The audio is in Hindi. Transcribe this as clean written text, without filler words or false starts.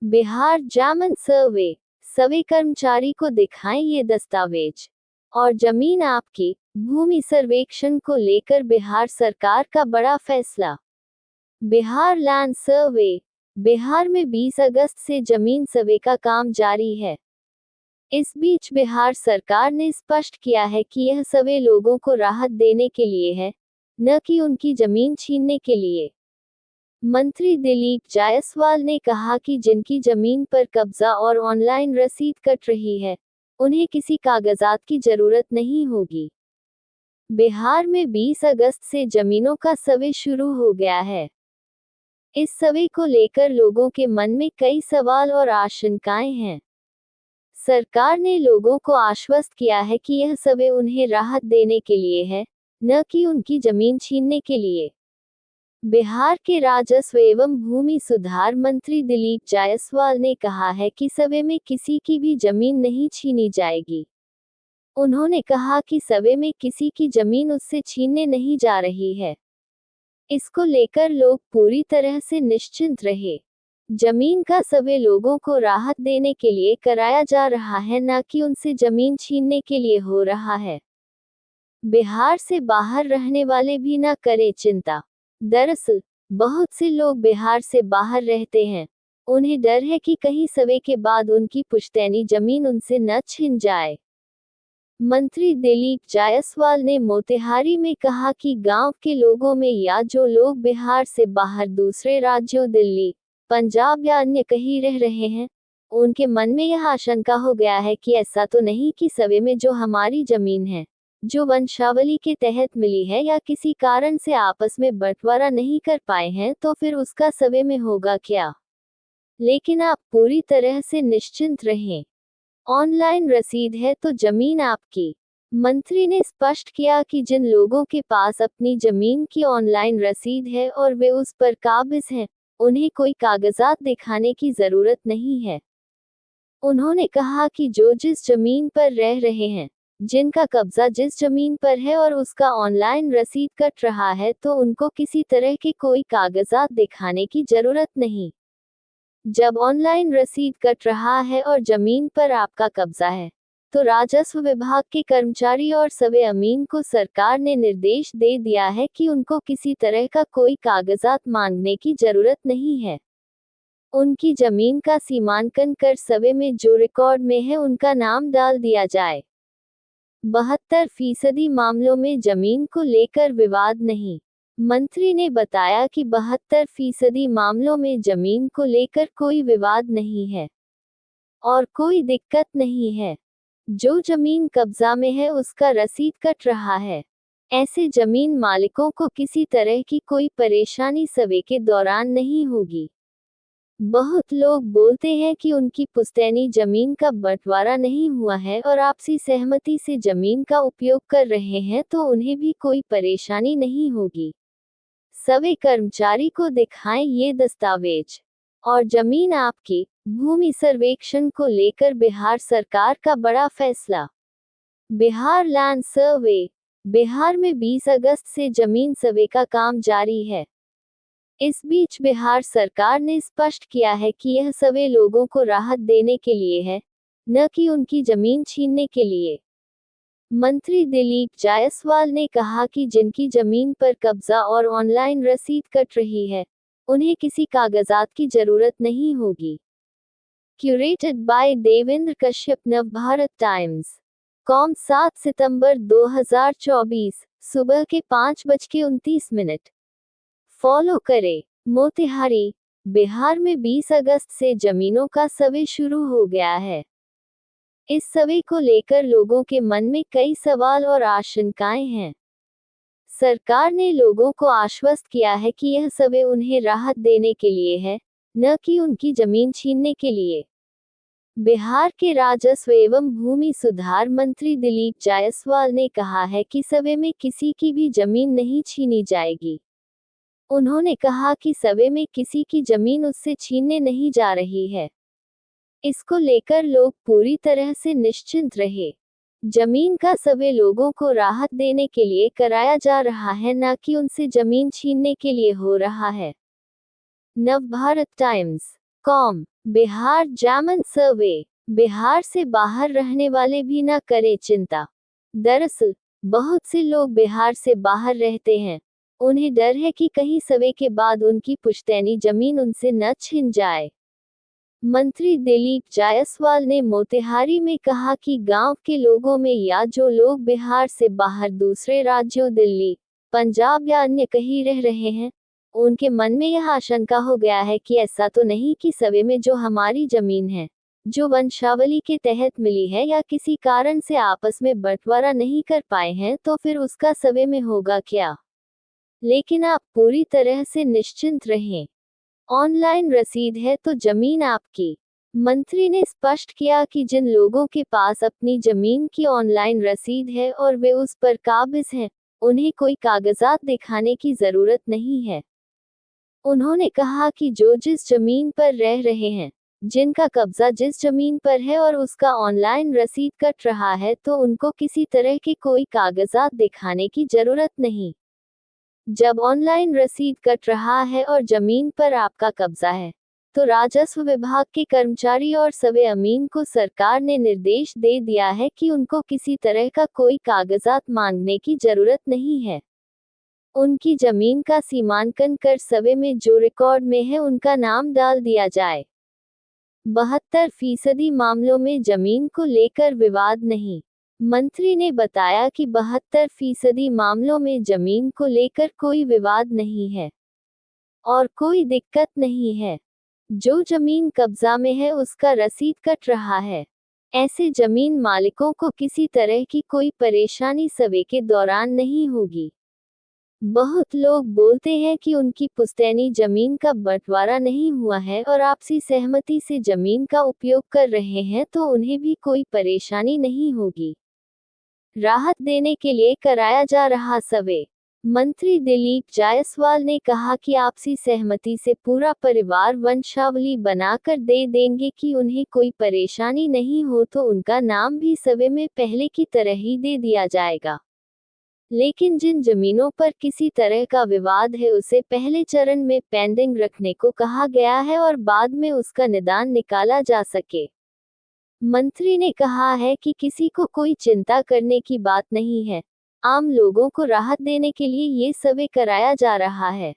बिहार जामन सर्वे। सभी कर्मचारी को दिखाएं ये दस्तावेज। और जमीन आपकी, भूमि सर्वेक्षण को लेकर बिहार सरकार का बड़ा फैसला। Bihar land survey. बिहार में 20 अगस्त से जमीन सर्वे का काम जारी है। इस बीच बिहार सरकार ने स्पष्ट किया है कि यह सर्वे लोगों को राहत देने के लिए है, न कि उनकी जमीन छीनने के लिए। मंत्री दिलीप जायसवाल ने कहा कि जिनकी जमीन पर कब्जा और ऑनलाइन रसीद कट रही है, उन्हें किसी कागजात की जरूरत नहीं होगी। बिहार में 20 अगस्त से जमीनों का सर्वे शुरू हो गया है। इस सर्वे को लेकर लोगों के मन में कई सवाल और आशंकाएं हैं। सरकार ने लोगों को आश्वस्त किया है कि यह सर्वे उन्हें राहत देने के लिए है, न कि उनकी जमीन छीनने के लिए। बिहार के राजस्व एवं भूमि सुधार मंत्री दिलीप जायसवाल ने कहा है कि सर्वे में किसी की भी जमीन नहीं छीनी जाएगी। उन्होंने कहा कि सर्वे में किसी की जमीन उससे छीनने नहीं जा रही है। इसको लेकर लोग पूरी तरह से निश्चिंत रहे। जमीन का सर्वे लोगों को राहत देने के लिए कराया जा रहा है, न कि उनसे जमीन छीनने के लिए हो रहा है। बिहार से बाहर रहने वाले भी न करें चिंता। दरअसल बहुत से लोग बिहार से बाहर रहते हैं। उन्हें डर है कि कहीं सर्वे के बाद उनकी पुश्तैनी जमीन उनसे न छिन जाए। मंत्री दिलीप जायसवाल ने मोतिहारी में कहा कि गांव के लोगों में या जो लोग बिहार से बाहर दूसरे राज्यों दिल्ली, पंजाब या अन्य कहीं रह रहे हैं, उनके मन में यह आशंका हो गया है कि ऐसा तो नहीं कि सर्वे में जो हमारी जमीन है, जो वंशावली के तहत मिली है या किसी कारण से आपस में बंटवारा नहीं कर पाए हैं, तो फिर उसका सर्वे में होगा क्या। लेकिन आप पूरी तरह से निश्चिंत रहें। ऑनलाइन रसीद है तो जमीन आपकी। मंत्री ने स्पष्ट किया कि जिन लोगों के पास अपनी जमीन की ऑनलाइन रसीद है और वे उस पर काबिज हैं, उन्हें कोई कागजात दिखाने की जरूरत नहीं है। उन्होंने कहा कि जो जिस जमीन पर रह रहे हैं, जिनका कब्जा जिस जमीन पर है और उसका ऑनलाइन रसीद कट रहा है, तो उनको किसी तरह के कोई कागजात दिखाने की जरूरत नहीं। जब ऑनलाइन रसीद कट रहा है और जमीन पर आपका कब्जा है, तो राजस्व विभाग के कर्मचारी और सर्वे अमीन को सरकार ने निर्देश दे दिया है कि उनको किसी तरह का कोई कागजात मांगने की जरूरत नहीं है। उनकी जमीन का सीमांकन कर सर्वे में जो रिकॉर्ड में है उनका नाम डाल दिया जाए। 72% मामलों में जमीन को लेकर विवाद नहीं। मंत्री ने बताया कि 72% मामलों में जमीन को लेकर कोई विवाद नहीं है और कोई दिक्कत नहीं है। जो जमीन कब्जा में है उसका रसीद कट रहा है। ऐसे जमीन मालिकों को किसी तरह की कोई परेशानी सर्वे के दौरान नहीं होगी। बहुत लोग बोलते हैं कि उनकी पुश्तैनी जमीन का बंटवारा नहीं हुआ है और आपसी सहमति से जमीन का उपयोग कर रहे हैं, तो उन्हें भी कोई परेशानी नहीं होगी। सर्वे कर्मचारी को दिखाएं ये दस्तावेज। और जमीन आपकी, भूमि सर्वेक्षण को लेकर बिहार सरकार का बड़ा फैसला। Bihar land survey. बिहार में 20 अगस्त से जमीन सर्वे का काम जारी है। इस बीच बिहार सरकार ने स्पष्ट किया है कि यह सर्वे लोगों को राहत देने के लिए है, न कि उनकी जमीन छीनने के लिए। मंत्री दिलीप जायसवाल ने कहा कि जिनकी जमीन पर कब्जा और ऑनलाइन रसीद कट रही है, उन्हें किसी कागजात की जरूरत नहीं होगी। Curated bye Devendra Kashyap, Navbharat times. Com 7 सितंबर 2024, सुबह के 5:29। फॉलो करें। मोतिहारी। बिहार में 20 अगस्त से जमीनों का सर्वे शुरू हो गया है। इस सर्वे को लेकर लोगों के मन में कई सवाल और आशंकाएं हैं। सरकार ने लोगों को आश्वस्त किया है कि यह सर्वे उन्हें राहत देने के लिए है, न कि उनकी जमीन छीनने के लिए। बिहार के राजस्व एवं भूमि सुधार मंत्री दिलीप जायसवाल ने कहा है कि सर्वे में किसी की भी जमीन नहीं छीनी जाएगी। उन्होंने कहा कि सर्वे में किसी की जमीन उससे छीनने नहीं जा रही है। इसको लेकर लोग पूरी तरह से निश्चिंत रहे। जमीन का सर्वे लोगों को राहत देने के लिए कराया जा रहा है, न कि उनसे जमीन छीनने के लिए हो रहा है। नवभारत टाइम्स। कॉम बिहार जामन सर्वे। बिहार से बाहर रहने वाले भी न करें चिंता। दरअसल बहुत से लोग बिहार से बाहर रहते हैं। उन्हें डर है कि कहीं सर्वे के बाद उनकी पुश्तैनी जमीन उनसे न छिन जाए। मंत्री दिलीप जायसवाल ने मोतिहारी में कहा कि गांव के लोगों में या जो लोग बिहार से बाहर दूसरे राज्यों दिल्ली, पंजाब या अन्य कहीं रह रहे हैं, उनके मन में यह आशंका हो गया है कि ऐसा तो नहीं कि सर्वे में जो हमारी जमीन है, जो वंशावली के तहत मिली है या किसी कारण से आपस में बंटवारा नहीं कर पाए हैं, तो फिर उसका सर्वे में होगा क्या। लेकिन आप पूरी तरह से निश्चिंत रहें। ऑनलाइन रसीद है तो जमीन आपकी। मंत्री ने स्पष्ट किया कि जिन लोगों के पास अपनी जमीन की ऑनलाइन रसीद है और वे उस पर काबिज हैं, उन्हें कोई कागजात दिखाने की जरूरत नहीं है। उन्होंने कहा कि जो जिस जमीन पर रह रहे हैं, जिनका कब्जा जिस जमीन पर है और उसका ऑनलाइन रसीद कट रहा है, तो उनको किसी तरह के कोई कागजात दिखाने की जरूरत नहीं। जब ऑनलाइन रसीद कट रहा है और जमीन पर आपका कब्जा है, तो राजस्व विभाग के कर्मचारी और सर्वे अमीन को सरकार ने निर्देश दे दिया है कि उनको किसी तरह का कोई कागजात मांगने की जरूरत नहीं है। उनकी जमीन का सीमांकन कर सर्वे में जो रिकॉर्ड में है उनका नाम डाल दिया जाए। 72% मामलों में जमीन को लेकर विवाद नहीं। मंत्री ने बताया कि 72% मामलों में जमीन को लेकर कोई विवाद नहीं है और कोई दिक्कत नहीं है। जो जमीन कब्जा में है उसका रसीद कट रहा है। ऐसे जमीन मालिकों को किसी तरह की कोई परेशानी सर्वे के दौरान नहीं होगी। बहुत लोग बोलते हैं कि उनकी पुश्तैनी जमीन का बंटवारा नहीं हुआ है और आपसी सहमति से जमीन का उपयोग कर रहे हैं, तो उन्हें भी कोई परेशानी नहीं होगी। राहत देने के लिए कराया जा रहा सर्वे। मंत्री दिलीप जायसवाल ने कहा कि आपसी सहमति से पूरा परिवार वंशावली बनाकर दे देंगे कि उन्हें कोई परेशानी नहीं हो, तो उनका नाम भी सर्वे में पहले की तरह ही दे दिया जाएगा। लेकिन जिन जमीनों पर किसी तरह का विवाद है, उसे पहले चरण में पेंडिंग रखने को कहा गया है और बाद में उसका निदान निकाला जा सके। मंत्री ने कहा है कि किसी को कोई चिंता करने की बात नहीं है। आम लोगों को राहत देने के लिए ये सर्वे कराया जा रहा है।